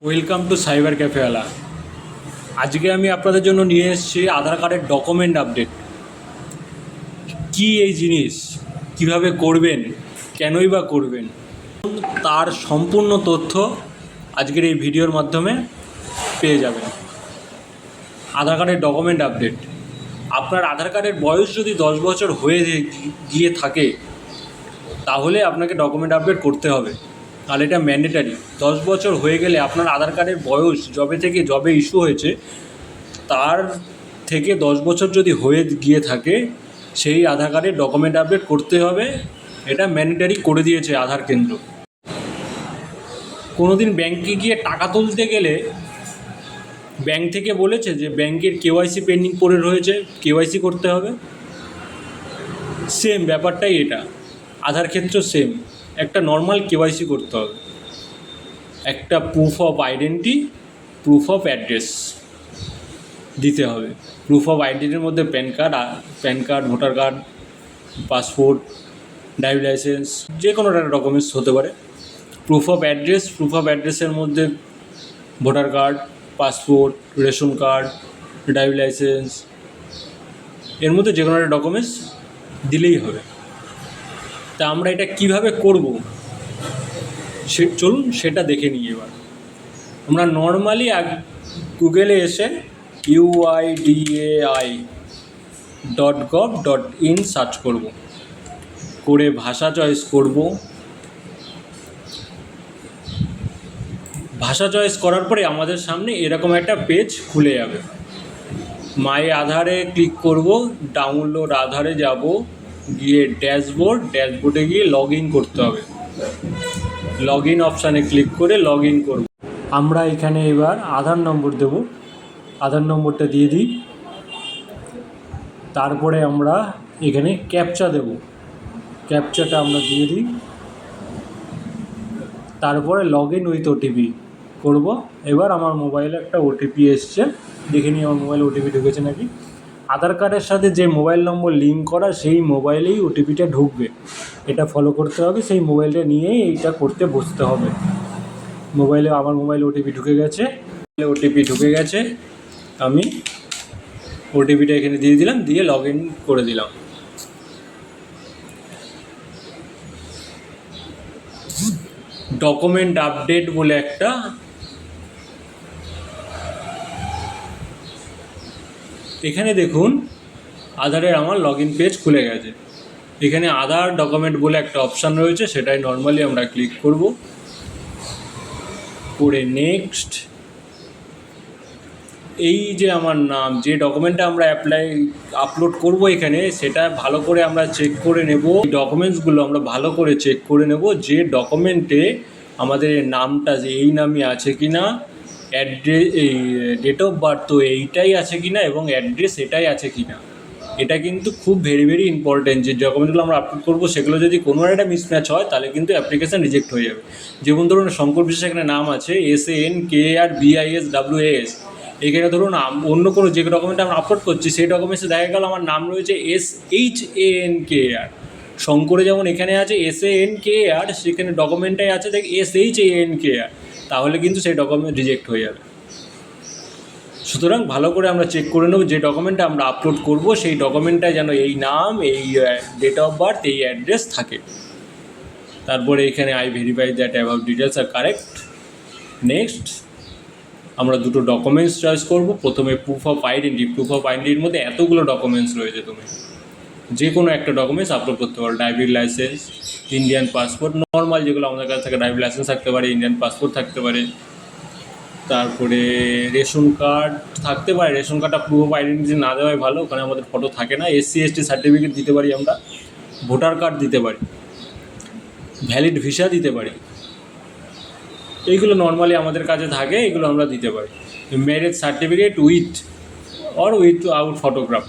Welcome to cyber ক্যাফেওয়ালা। আজকে আমি আপনাদের জন্য নিয়ে এসেছি আধার কার্ডের ডকুমেন্ট আপডেট। কি এই জিনিস, কিভাবে করবেন, কেনই বা করবেন, তার সম্পূর্ণ তথ্য আজকের এই ভিডিওর মাধ্যমে পেয়ে যাবেন। আধার কার্ডের ডকুমেন্ট আপডেট। আপনার আধার কার্ডের বয়স যদি 10 বছর হয়ে গিয়ে থাকে তাহলে আপনাকে ডকুমেন্ট আপডেট করতে হবে, আর এটা ম্যান্ডেটারি। 10 বছর হয়ে গেলে আপনার আধার কার্ডের বয়স যবে ইস্যু হয়েছে তার থেকে 10 বছর যদি হয়ে গিয়ে থাকে সেই আধার কার্ডের ডকুমেন্ট আপডেট করতে হবে। এটা ম্যান্ডেটারি করে দিয়েছে আধার কেন্দ্র। কোনো দিন ব্যাংকে গিয়ে টাকা তুলতে গেলে ব্যাংক থেকে বলেছে যে ব্যাংকের কেওয়াইসি পেন্ডিং পড়ে রয়েছে, কেওয়াইসি করতে হবে। সেম ব্যাপারটাই এটা, আধার ক্ষেত্র সেম। একটা নর্মাল কেওয়াইসি করতে হবে, একটা proof of identity, proof of address দিতে হবে। প্রুফ অফ আইডেন্টির মধ্যে pan card, voter card, passport, driving licence, যে কোনো একটা ডকুমেন্টস হতে পারে। প্রুফ অফ অ্যাড্রেসের মধ্যে voter card, passport, ration card, driving licence, এর মধ্যে যে কোনো একটা ডকুমেন্টস দিলেই হবে। তা আমরা এটা কিভাবে করব চলুন সেটা দেখে নিই। এবার আমরা নর্মালি গুগলে এসে uidai.gov.in সার্চ করব, করে ভাষা চয়েস করব। ভাষা চয়েস করার পরে আমাদের সামনে এরকম একটা পেজ খুলে যাবে। মাই আধারে ক্লিক করব, ডাউনলোড আধারে যাব, গিয়ে ড্যাশবোর্ডে গিয়ে লগ ইন করতে হবে। লগ ইন অপশানে ক্লিক করে লগ ইন করব। আমরা এখানে এবার আধার নম্বর দেব, আধার নম্বরটা দিয়ে দিই। তারপরে আমরা এখানে ক্যাপচা দেব, ক্যাপচাটা আমরা দিয়ে দিই। তারপরে লগ ইন উইথ ওটিপি করব। এবার আমার মোবাইলে একটা ওটিপি এসছে, দেখে নিই আমার মোবাইলে ওটিপি ঢুকেছে নাকি। আধার কার্ডের সাথে যে মোবাইল নম্বর লিঙ্ক করা সেই মোবাইলেই ওটিপিটা ঢুকবে, এটা ফলো করতে হবে। সেই মোবাইলটা নিয়েই এইটা করতে বসতে হবে। আমার মোবাইলে ওটিপি ঢুকে গেছে। আমি ওটিপিটা এখানে দিয়ে দিলাম, দিয়ে লগ ইন করে দিলাম। ডকুমেন্ট আপডেট বলে একটা এখানে দেখুন আধারের আমার লগ ইন পেজ খুলে গেছে। এখানে আধার ডকুমেন্ট বলে একটা অপশান রয়েছে, সেটাই নর্মালি আমরা ক্লিক করব, করে নেক্সট। এই যে আমার নাম, যে ডকুমেন্টটা আমরা আপলোড করব এখানে, সেটা ভালো করে আমরা চেক করে নেব। এই ডকুমেন্টসগুলো আমরা ভালো করে চেক করে নেব যে ডকুমেন্টে আমাদের নামটা যে এই নামই আছে কি না, অ্যাড্রেস, এই ডেট অফ বার্থ তো এইটাই আছে কি না, এবং অ্যাড্রেস এটাই আছে কি না। এটা কিন্তু খুব ভেরি ইম্পর্টেন্ট। যে ডকুমেন্টগুলো আমরা আপলোড করবো সেগুলো যদি কোনো একটা মিসম্যাচ হয় তাহলে কিন্তু অ্যাপ্লিকেশান রিজেক্ট হয়ে যাবে। যেমন ধরুন শঙ্কর বিশ্বাস এখানে নাম আছে, SANKRBISWAS। এখানে ধরুন অন্য কোনো যে ডকুমেন্ট আমরা আপলোড করছি সেই ডকুমেন্টসে দেখা গেল আমার নাম রয়েছে SHANKR। শঙ্করে যেমন এখানে আছে SANKR, সেখানে ডকুমেন্টটাই আছে দেখ SHANKR, তাহলে কিন্তু সেই ডকুমেন্ট রিজেক্ট হয়ে যাবে। সুতরাং ভালো করে আমরা চেক করে নেব যে ডকুমেন্টটা আমরা আপলোড করব সেই ডকুমেন্টটায় যেন এই নাম, এই ডেট অফ বার্থ, এই অ্যাড্রেস থাকে। তারপরে এখানে I verify that about details are correct. Next আমরা দুটো ডকুমেন্টস চয়েস করব। প্রথমে প্রুফ অফ আইডেন্টিটির মধ্যে এতগুলো ডকুমেন্টস রয়েছে, তুমি যে কোনো একটা ডকুমেন্টস আপলোড করতে পারো। Driving licence, Indian passport, normal যেগুলো আমাদের কাছে থাকে, ড্রাইভিং লাইসেন্স থাকতে পারে, ইন্ডিয়ান পাসপোর্ট থাকতে পারে, তারপরে রেশন কার্ড থাকতে পারে। রেশন কার্ডটা প্রুফ অফ আইডেন্টিটি না দেওয়াই ভালো, ওখানে আমাদের ফটো থাকে না। SC/ST সার্টিফিকেট দিতে পারি আমরা, ভোটার কার্ড দিতে পারি, ভ্যালিড ভিসা দিতে পারি। এইগুলো নর্মালি আমাদের কাছে থাকে, এগুলো আমরা দিতে পারি। ম্যারেজ সার্টিফিকেট উইথআউট ফটোগ্রাফ,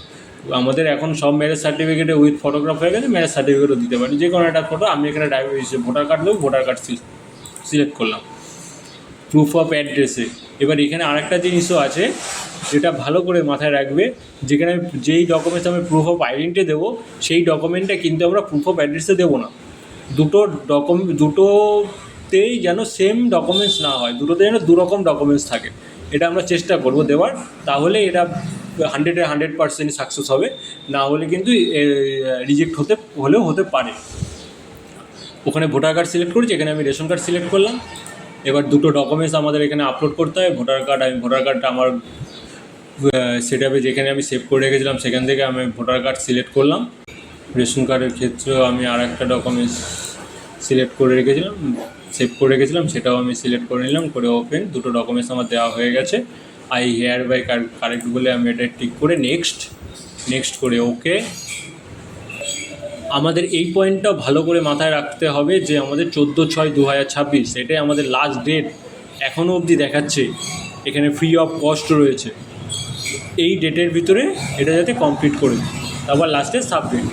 আমাদের এখন সব ম্যারেজ সার্টিফিকেটে উইথ ফটোগ্রাফ হয়ে গেছে। ম্যারেজ সার্টিফিকেটও দিতে পারি, যে কোনো একটা ফটো। আমি এখানে ভোটার কার্ড দেবো, ভোটার কার্ড সিলেক্ট করলাম। প্রুফ অফ অ্যাড্রেসে এবার এখানে আরেকটা জিনিসও আছে যেটা ভালো করে মাথায় রাখবে। যেখানে যেই ডকুমেন্টস আমি প্রুফ অফ আইডেন্টিটি দেবো সেই ডকুমেন্টটা কিন্তু আমরা প্রুফ অফ অ্যাড্রেসে দেবো না। দুটো দুটোতেই যেন সেম ডকুমেন্টস না হয়, দুটোতে যেন দুরকম ডকুমেন্টস থাকে, এটা আমরা চেষ্টা করব দেওয়ার। তাহলে এটা 100% সাকসেস হবে, না হলে কিন্তু রিজেক্ট হলেও হতে পারে। ওখানে ভোটার কার্ড সিলেক্ট করেছি, এখানে আমি রেশন কার্ড সিলেক্ট করলাম। এবার দুটো ডকুমেন্টস আমাদের এখানে আপলোড করতে হয়। ভোটার কার্ডটা আমার সেটআপে যেখানে আমি সেভ করে রেখেছিলাম সেখান থেকে আমি ভোটার কার্ড সিলেক্ট করলাম। রেশন কার্ডের ক্ষেত্রেও আমি আর একটা ডকুমেন্টস সিলেক্ট করে রেখেছিলাম, সেভ করে রেখেছিলাম, সেটাও আমি সিলেক্ট করে নিলাম, করে ওপেন। দুটো ডকুমেন্টস আমার দেওয়া হয়ে গেছে। আই হেয়ার বাই কারেক্ট বলে আমি এটা টিক করে নেক্সট করে ওকে। আমাদের এই পয়েন্টটা ভালো করে মাথায় রাখতে হবে যে আমাদের 14/6/2026 এটাই আমাদের লাস্ট ডেট এখনও অবধি দেখাচ্ছে, এখানে ফ্রি অফ কস্ট রয়েছে। এই ডেটের ভিতরে এটা যাতে কমপ্লিট করে দিই, তারপর লাস্টে সাবমিট।